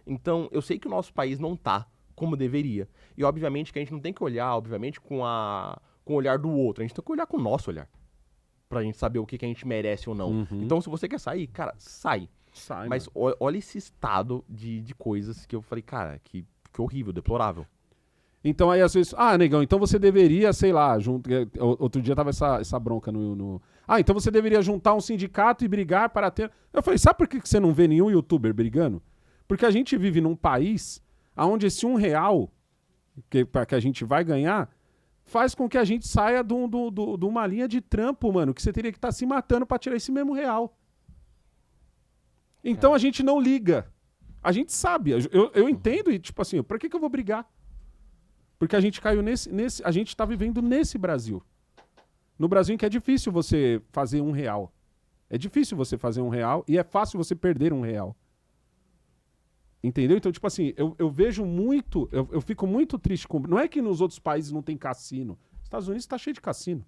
Então, eu sei que o nosso país não tá como deveria. E, obviamente, que a gente não tem que olhar, obviamente, com o olhar do outro. A gente tem que olhar com o nosso olhar. Pra gente saber o que a gente merece ou não. Uhum. Então, se você quer sair, cara, sai. Sai, Mas olha esse estado de coisas que eu falei, cara, que horrível, deplorável. Então aí às vezes, negão, então você deveria, sei lá, outro dia tava essa bronca no... então você deveria juntar um sindicato e brigar para ter... Eu falei, sabe por que você não vê nenhum youtuber brigando? Porque a gente vive num país onde esse R$1 que a gente vai ganhar faz com que a gente saia de uma linha de trampo, mano, que você teria que estar se matando para tirar esse mesmo real. Então a gente não liga. A gente sabe, eu entendo e tipo assim, pra que eu vou brigar? Porque a gente caiu a gente tá vivendo nesse Brasil. No Brasil em que é difícil você fazer R$1. É difícil você fazer R$1 e é fácil você perder R$1. Entendeu? Então, tipo assim, eu vejo muito, eu fico muito triste com... Não é que nos outros países não tem cassino. Os Estados Unidos tá cheio de cassino.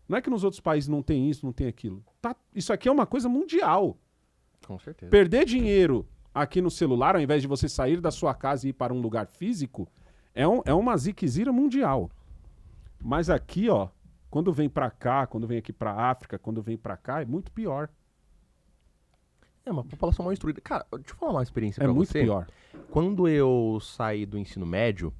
Não é que nos outros países não tem isso, não tem aquilo. Isso aqui é uma coisa mundial. Com certeza. Perder dinheiro aqui no celular, ao invés de você sair da sua casa e ir para um lugar físico... É uma ziquezira mundial. Mas aqui, ó, quando vem pra cá, quando vem aqui pra África, quando vem pra cá, é muito pior. É uma população mal instruída. Cara, deixa eu falar uma experiência pra você. É muito pior. Quando eu saí do ensino médio,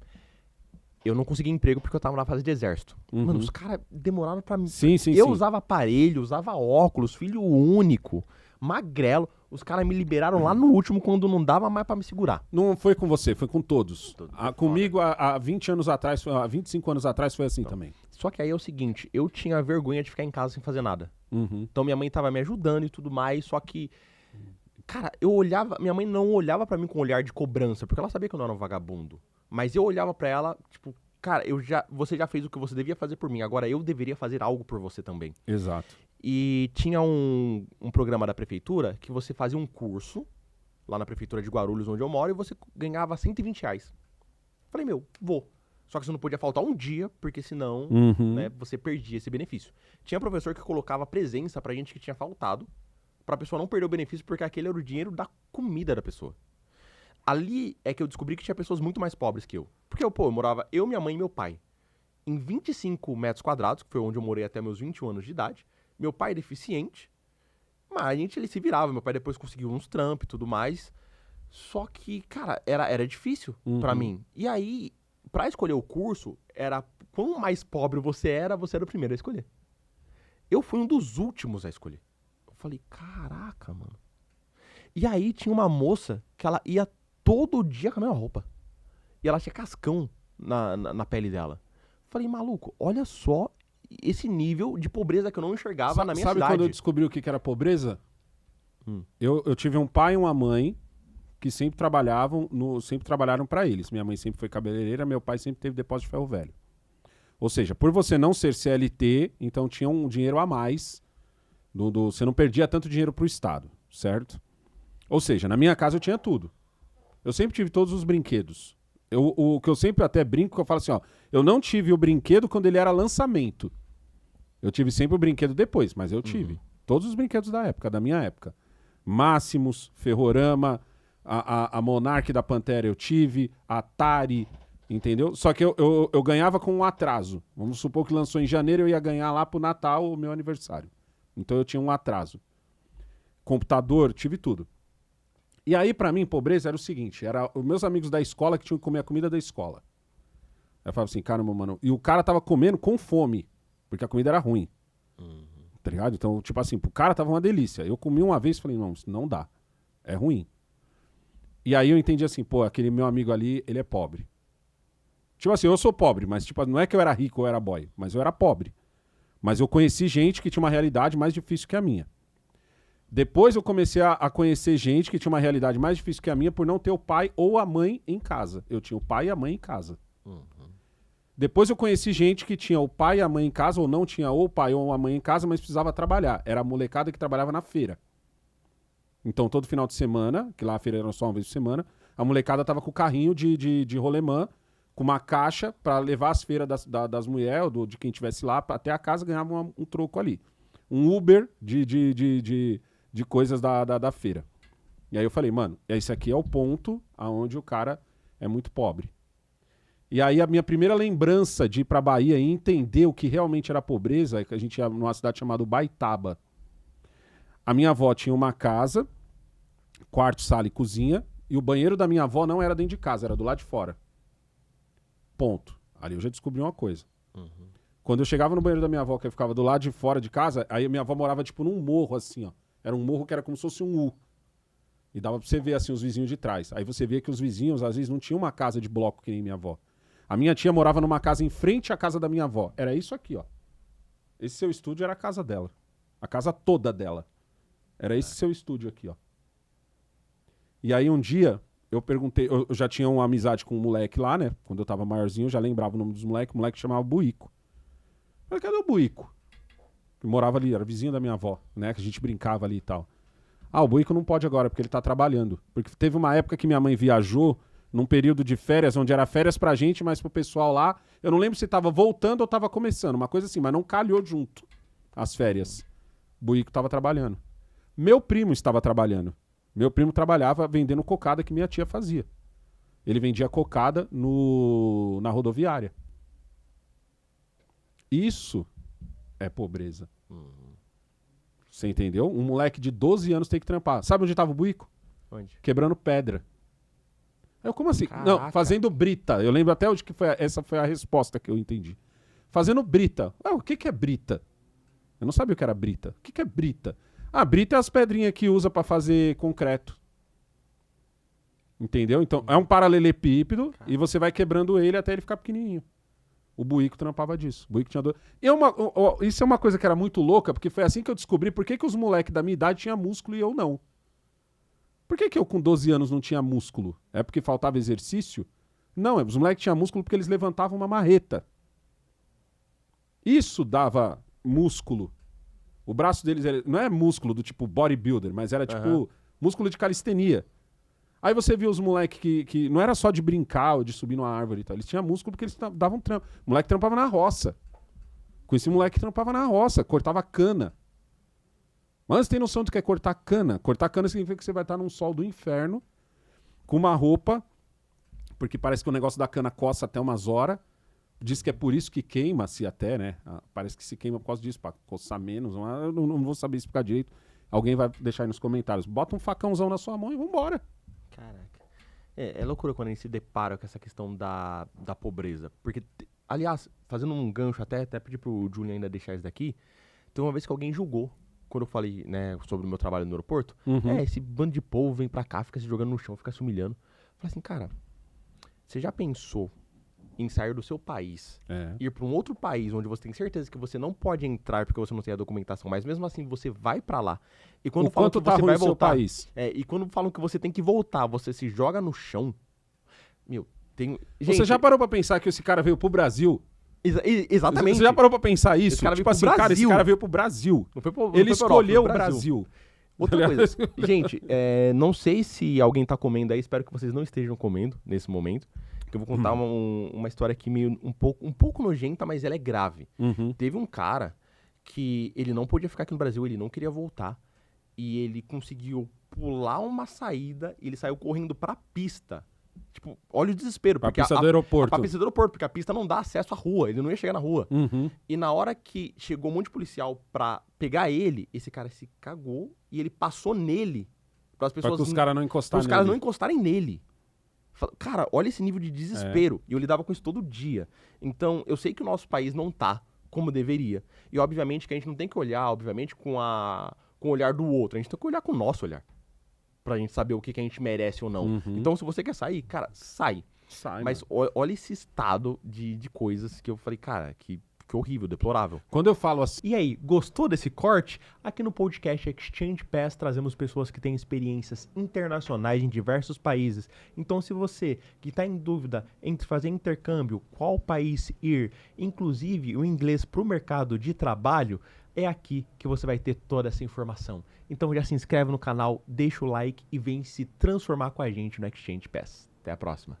eu não consegui emprego porque eu tava na fase de exército. Uhum. Mano, os caras demoraram pra mim. Sim. Eu usava aparelho, usava óculos, filho único, magrelo. Os caras me liberaram lá no último quando não dava mais pra me segurar. Não foi com você, foi com todos. Comigo, Foda. há 20 anos atrás, há 25 anos atrás, foi assim também. Só que aí é o seguinte, eu tinha vergonha de ficar em casa sem fazer nada. Uhum. Então minha mãe tava me ajudando e tudo mais, só que... Cara, eu olhava... Minha mãe não olhava pra mim com um olhar de cobrança, porque ela sabia que eu não era um vagabundo. Mas eu olhava pra ela, tipo... Cara, você já fez o que você devia fazer por mim, agora eu deveria fazer algo por você também. Exato. E tinha um programa da prefeitura que você fazia um curso, lá na prefeitura de Guarulhos, onde eu moro, e você ganhava R$120. Falei, vou. Só que você não podia faltar um dia, porque senão né, você perdia esse benefício. Tinha professor que colocava presença pra gente que tinha faltado, pra pessoa não perder o benefício, porque aquele era o dinheiro da comida da pessoa. Ali é que eu descobri que tinha pessoas muito mais pobres que eu. Porque eu morava minha mãe e meu pai em 25 metros quadrados, que foi onde eu morei até meus 21 anos de idade. Meu pai é deficiente, mas ele se virava. Meu pai depois conseguiu uns trampos e tudo mais. Só que, cara, era difícil pra mim. E aí, pra escolher o curso, era quanto mais pobre você era o primeiro a escolher. Eu fui um dos últimos a escolher. Eu falei, caraca, mano. E aí tinha uma moça que ela ia todo dia com a mesma roupa. E ela tinha cascão na pele dela. Eu falei, maluco, olha só esse nível de pobreza que eu não enxergava na minha cidade. Sabe quando eu descobri o que era pobreza? Eu tive um pai e uma mãe que sempre trabalharam para eles. Minha mãe sempre foi cabeleireira, meu pai sempre teve depósito de ferro velho. Ou seja, por você não ser CLT, então tinha um dinheiro a mais. Você não perdia tanto dinheiro pro Estado, certo? Ou seja, na minha casa eu tinha tudo. Eu sempre tive todos os brinquedos. O que eu sempre até brinco, que eu falo assim, ó, eu não tive o brinquedo quando ele era lançamento. Eu tive sempre o brinquedo depois, mas eu tive. Todos os brinquedos da minha época. Máximos, Ferrorama, a Monarch da Pantera eu tive, a Atari, entendeu? Só que eu ganhava com um atraso. Vamos supor que lançou em janeiro, eu ia ganhar lá pro Natal, o meu aniversário. Então eu tinha um atraso. Computador, tive tudo. E aí, pra mim, pobreza era o seguinte, era os meus amigos da escola que tinham que comer a comida da escola. Aí eu falava assim, caramba, mano, e o cara tava comendo com fome, porque a comida era ruim. Tá ligado? Então, tipo assim, pro cara tava uma delícia. Eu comi uma vez e falei, não, isso não dá. É ruim. E aí eu entendi assim, pô, aquele meu amigo ali, ele é pobre. Tipo assim, eu sou pobre, mas tipo, não é que eu era rico ou era boy, mas eu era pobre. Mas eu conheci gente que tinha uma realidade mais difícil que a minha. Depois eu comecei a conhecer gente que tinha uma realidade mais difícil que a minha por não ter o pai ou a mãe em casa. Eu tinha o pai e a mãe em casa. Depois eu conheci gente que tinha o pai e a mãe em casa, ou não tinha ou o pai ou a mãe em casa, mas precisava trabalhar. Era a molecada que trabalhava na feira. Então, todo final de semana, que lá a feira era só uma vez por semana, a molecada tava com o carrinho de rolemã, com uma caixa para levar as feiras das mulheres, ou de quem estivesse lá, até a casa, ganhava um troco ali. Um Uber de coisas da feira. E aí eu falei, mano, esse aqui é o ponto aonde o cara é muito pobre. E aí a minha primeira lembrança de ir pra Bahia e entender o que realmente era pobreza é que a gente ia numa cidade chamada Baitaba. A minha avó tinha uma casa, quarto, sala e cozinha, e o banheiro da minha avó não era dentro de casa, era do lado de fora. Ponto. Ali eu já descobri uma coisa. Quando eu chegava no banheiro da minha avó, que ficava do lado de fora de casa, aí a minha avó morava tipo num morro assim, ó. Era um morro que era como se fosse um U. E dava pra você ver assim os vizinhos de trás. Aí você via que os vizinhos às vezes não tinham uma casa de bloco que nem minha avó. A minha tia morava numa casa em frente à casa da minha avó. Era isso aqui, ó. Esse seu estúdio era a casa dela. A casa toda dela. Era esse seu estúdio aqui, ó. E aí um dia, eu perguntei... Eu já tinha uma amizade com um moleque lá, né? Quando eu tava maiorzinho, eu já lembrava o nome dos moleques. O moleque chamava Buico. Eu falei, cadê o Buico? Que morava ali, era vizinho da minha avó, né? Que a gente brincava ali e tal. Ah, o Buico não pode agora, porque ele tá trabalhando. Porque teve uma época que minha mãe viajou num período de férias, onde era férias pra gente, mas pro pessoal lá. Eu não lembro se tava voltando ou tava começando, uma coisa assim, mas não calhou junto as férias. O Buico tava trabalhando. Meu primo estava trabalhando. Meu primo trabalhava vendendo cocada que minha tia fazia. Ele vendia cocada na rodoviária. Isso é pobreza. Você entendeu? Um moleque de 12 anos tem que trampar. Sabe onde tava o Buico? Onde? Quebrando pedra. Eu, como assim? Caraca. Não, fazendo brita. Eu lembro até onde que foi essa foi a resposta que eu entendi. Fazendo brita. O que é brita? Eu não sabia o que era brita. O que é brita? Ah, brita é as pedrinhas que usa pra fazer concreto. Entendeu? Então, é um paralelepípedo e você vai quebrando ele até ele ficar pequenininho. O Buico trampava disso. O Buico tinha isso é uma coisa que era muito louca, porque foi assim que eu descobri por que os moleques da minha idade tinham músculo e eu não. Por que eu com 12 anos não tinha músculo? É porque faltava exercício? Não, os moleques tinham músculo porque eles levantavam uma marreta. Isso dava músculo. O braço deles não é músculo do tipo bodybuilder, mas era tipo músculo de calistenia. Aí você viu os moleques que não era só de brincar ou de subir numa árvore e tal. Eles tinham músculo porque eles davam trampo. O moleque trampava na roça. Conheci um moleque que trampava na roça, cortava cana. Mas você tem noção do que é cortar cana? Cortar cana significa que você vai estar num sol do inferno, com uma roupa, porque parece que o negócio da cana coça até umas horas. Diz que é por isso que queima-se até, né? Parece que se queima por causa disso, pra coçar menos. Eu não vou saber explicar direito. Alguém vai deixar aí nos comentários. Bota um facãozão na sua mão e vambora. Caraca. É loucura quando a gente se depara com essa questão da pobreza. Porque, aliás, fazendo um gancho até pedir pro Julian ainda deixar isso daqui, tem uma vez que alguém julgou, quando eu falei, né, sobre o meu trabalho no aeroporto, esse bando de povo vem pra cá, fica se jogando no chão, fica se humilhando. Eu falei assim, cara, você já pensou em sair do seu país, ir pra um outro país onde você tem certeza que você não pode entrar porque você não tem a documentação, mas mesmo assim você vai pra lá. E quando falam que você vai voltar, país. E quando falam que você tem que voltar, você se joga no chão. Meu, tem... Gente, você já parou pra pensar que esse cara veio pro Brasil? Exatamente. Você já parou pra pensar isso? Tipo assim, cara, esse cara veio pro Brasil. Não foi pro, ele não foi escolheu Europa, o Brasil. Outra coisa, gente, não sei se alguém tá comendo aí, espero que vocês não estejam comendo nesse momento. Que eu vou contar uma história aqui meio um pouco nojenta, mas ela é grave. Teve um cara que ele não podia ficar aqui no Brasil, ele não queria voltar. E ele conseguiu pular uma saída e ele saiu correndo pra pista. Tipo, olha o desespero. Pra pista do aeroporto. Pra pista do aeroporto, porque a pista não dá acesso à rua, ele não ia chegar na rua. E na hora que chegou um monte de policial pra pegar ele, esse cara se cagou e ele passou nele. Para as pessoas pra que os caras não encostarem nele. Os caras não encostarem nele. Cara, olha esse nível de desespero. E eu lidava com isso todo dia. Então, eu sei que o nosso país não tá como deveria. E, obviamente, que a gente não tem que olhar, obviamente, com o olhar do outro. A gente tem que olhar com o nosso olhar. Pra gente saber o que a gente merece ou não. Então, se você quer sair, cara, sai. Mas olha esse estado de coisas que eu falei, cara, que horrível, deplorável. Quando eu falo assim... E aí, gostou desse corte? Aqui no podcast Exchange Pass trazemos pessoas que têm experiências internacionais em diversos países. Então, se você que está em dúvida entre fazer intercâmbio, qual país ir, inclusive o inglês para o mercado de trabalho, é aqui que você vai ter toda essa informação. Então já se inscreve no canal, deixa o like e vem se transformar com a gente no Exchange Pass. Até a próxima.